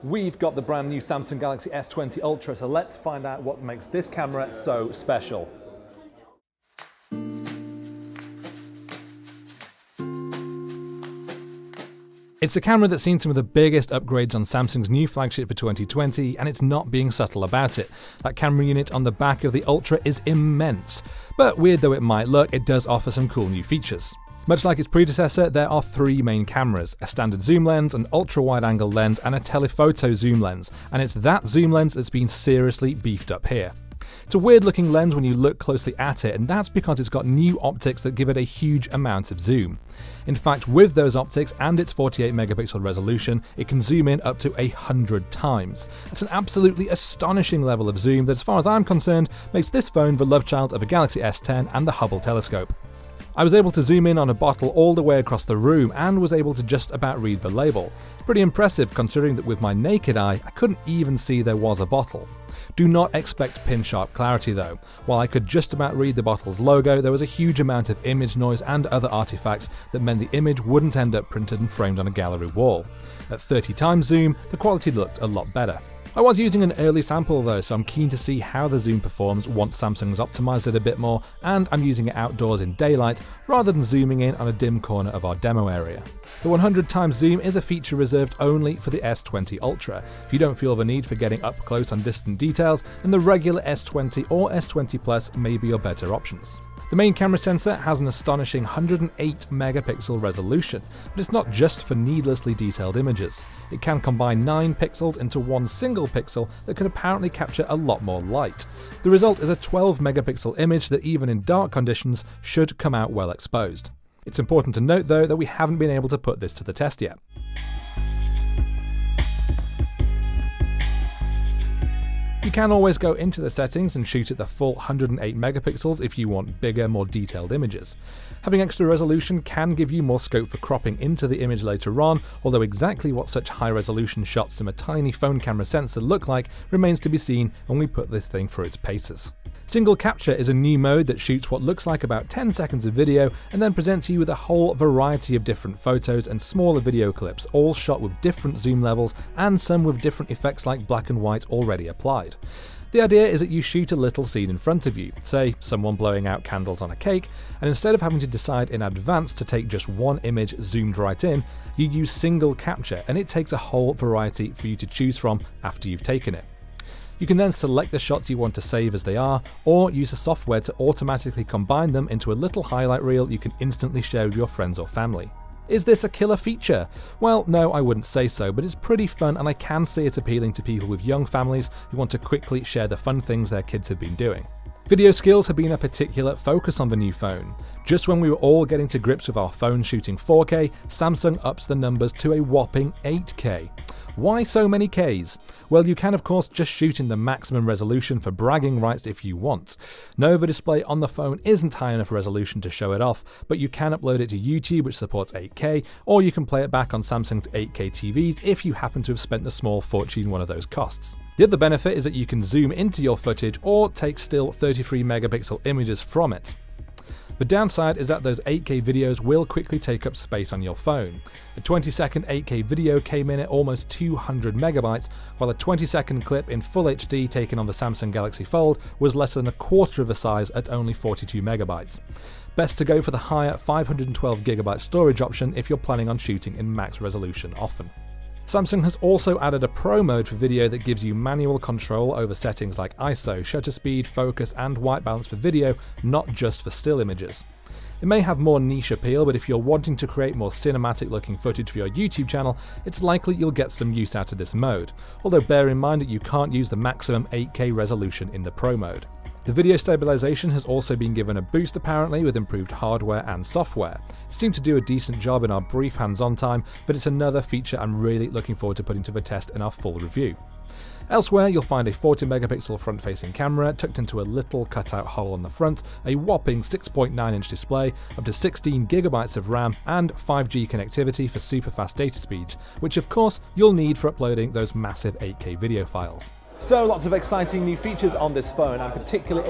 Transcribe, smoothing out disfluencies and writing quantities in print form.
We've got the brand new Samsung Galaxy S20 Ultra, so let's find out what makes this camera so special. It's a camera that's seen some of the biggest upgrades on Samsung's new flagship for 2020, and it's not being subtle about it. That camera unit on the back of the Ultra is immense, but weird though it might look, it does offer some cool new features. Much like its predecessor, there are three main cameras: a standard zoom lens, an ultra-wide-angle lens, and a telephoto zoom lens, and it's that zoom lens that's been seriously beefed up here. It's a weird-looking lens when you look closely at it, and that's because it's got new optics that give it a huge amount of zoom. In fact, with those optics and its 48 megapixel resolution, it can zoom in up to 100 times. That's an absolutely astonishing level of zoom that, as far as I'm concerned, makes this phone the love child of a Galaxy S10 and the Hubble telescope. I was able to zoom in on a bottle all the way across the room and was able to just about read the label. Pretty impressive considering that with my naked eye, I couldn't even see there was a bottle. Do not expect pin-sharp clarity though. While I could just about read the bottle's logo, there was a huge amount of image noise and other artifacts that meant the image wouldn't end up printed and framed on a gallery wall. At 30 times zoom, the quality looked a lot better. I was using an early sample though, so I'm keen to see how the zoom performs once Samsung's optimized it a bit more, and I'm using it outdoors in daylight rather than zooming in on a dim corner of our demo area. The 100 times zoom is a feature reserved only for the S20 Ultra. If you don't feel the need for getting up close on distant details, then the regular S20 or S20 Plus may be your better options. The main camera sensor has an astonishing 108 megapixel resolution, but it's not just for needlessly detailed images. It can combine 9 pixels into one single pixel that can apparently capture a lot more light. The result is a 12 megapixel image that, even in dark conditions, should come out well exposed. It's important to note though that we haven't been able to put this to the test yet. You can always go into the settings and shoot at the full 108 megapixels if you want bigger, more detailed images. Having extra resolution can give you more scope for cropping into the image later on, although exactly what such high resolution shots from a tiny phone camera sensor look like remains to be seen when we put this thing through its paces. Single capture is a new mode that shoots what looks like about 10 seconds of video and then presents you with a whole variety of different photos and smaller video clips, all shot with different zoom levels and some with different effects like black and white already applied. The idea is that you shoot a little scene in front of you, say someone blowing out candles on a cake, and instead of having to decide in advance to take just one image zoomed right in, you use single capture and it takes a whole variety for you to choose from after you've taken it. You can then select the shots you want to save as they are, or use a software to automatically combine them into a little highlight reel you can instantly share with your friends or family. Is this a killer feature? Well, no, I wouldn't say so, but it's pretty fun and I can see it appealing to people with young families who want to quickly share the fun things their kids have been doing. Video skills have been a particular focus on the new phone. Just when we were all getting to grips with our phones shooting 4K, Samsung ups the numbers to a whopping 8K. Why so many Ks? Well, you can of course just shoot in the maximum resolution for bragging rights if you want. No, the display on the phone isn't high enough resolution to show it off, but you can upload it to YouTube, which supports 8K, or you can play it back on Samsung's 8K TVs if you happen to have spent the small fortune one of those costs. The other benefit is that you can zoom into your footage or take still 33 megapixel images from it. The downside is that those 8K videos will quickly take up space on your phone. A 20-second 8K video came in at almost 200 megabytes, while a 20-second clip in Full HD taken on the Samsung Galaxy Fold was less than a quarter of the size at only 42 megabytes. Best to go for the higher 512GB storage option if you're planning on shooting in max resolution often. Samsung has also added a Pro mode for video that gives you manual control over settings like ISO, shutter speed, focus, and white balance for video, not just for still images. It may have more niche appeal, but if you're wanting to create more cinematic looking footage for your YouTube channel, it's likely you'll get some use out of this mode, although bear in mind that you can't use the maximum 8K resolution in the Pro mode. The video stabilization has also been given a boost apparently with improved hardware and software. It seemed to do a decent job in our brief hands-on time, but it's another feature I'm really looking forward to putting to the test in our full review. Elsewhere, you'll find a 40 megapixel front-facing camera tucked into a little cutout hole on the front, a whopping 6.9-inch display, up to 16 gigabytes of RAM, and 5G connectivity for super fast data speeds, which of course you'll need for uploading those massive 8K video files. So lots of exciting new features on this phone. I'm particularly